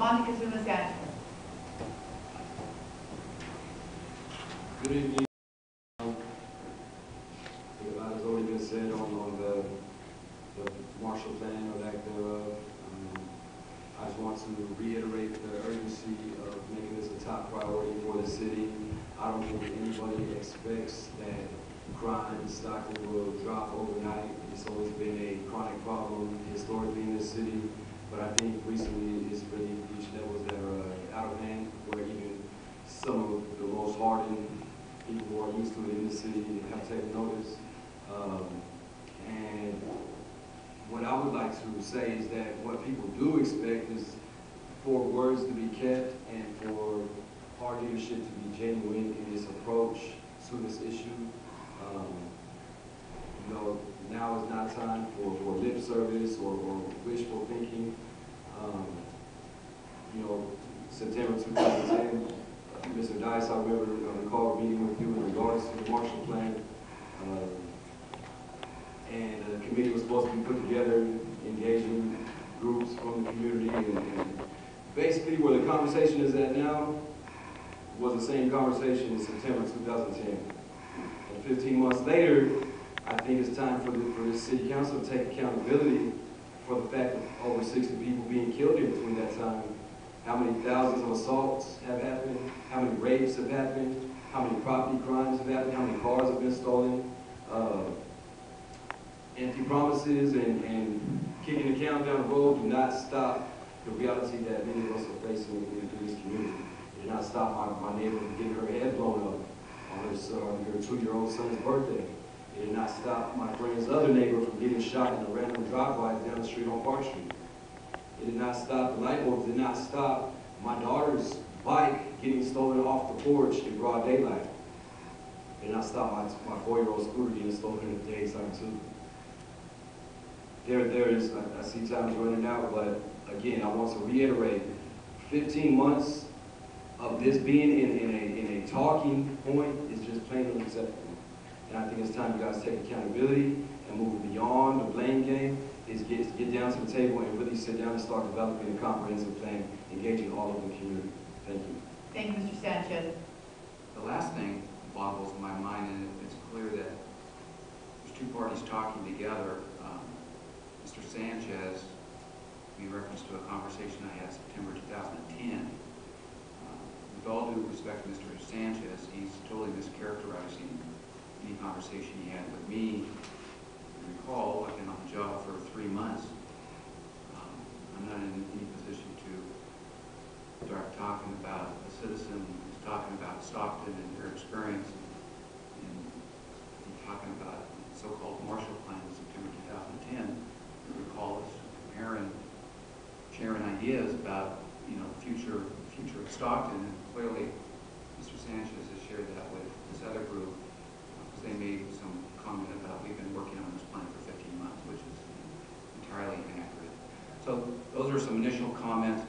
Sanchez. Good evening. A lot has already been said on the Marshall Plan or lack thereof. I just want to reiterate the urgency of making this a top priority for the city. I don't think anybody expects that crime in Stockton will drop overnight. It's always been a chronic problem historically in this city, but I think recently it's really reached levels that are out of hand, where even some of the most hardened people who are used to it in the city have taken notice. And what I would like to say is that what people do expect is for words to be kept and for our leadership to be genuine in its approach to this issue. You know, now is not time for lip service or wishful thinking. You know, September 2010, Mr. Dice, I recall a meeting with you in regards to the Marshall Plan. And a committee was supposed to be put together, engaging groups from the community, and basically where the conversation is at now was the same conversation in September 2010. And 15 months later, I think it's time for the city council to take accountability for the fact of over 60 people being killed in between that time. How many thousands of assaults have happened, how many rapes have happened, how many property crimes have happened, how many cars have been stolen. Empty promises and kicking the can down the road do not stop the reality that many of us are facing in this community. It did not stop my neighbor from getting her head blown up on her 2-year-old son's birthday. It did not stop my friend's other neighbor from getting shot in a random drive-by down the street on Park Street. It did not stop, the light bulbs did not stop my daughter's bike getting stolen off the porch in broad daylight. It did not stop my 4-year-old scooter getting stolen in the daytime too. There is, I see time's running out, but again, I want to reiterate, 15 months of this being in a talking point is just plain unacceptable. And I think it's time you guys take accountability and move beyond the blame game, is get down to the table and really sit down and start developing a comprehensive plan, engaging all of the community. Thank you. Thank you, Mr. Sanchez. The last thing boggles my mind, and it's clear that there's two parties talking together. Mr. Sanchez, in reference to a conversation I had September 2010. With all due respect to Mr. Sanchez, he's totally mischaracterizing any conversation he had with me. If you recall, I've been on the job for 3 months. I'm not in any position to start talking about a citizen who's talking about Stockton and their experience, and talking about the so-called Marshall Plan in September 2010. I recall us comparing, sharing ideas about, you know, the future of Stockton, and clearly Mr. Sanchez has shared that with this other group, because they made some comment about we've been working on this plan for 15 months, which is entirely inaccurate. So those are some initial comments.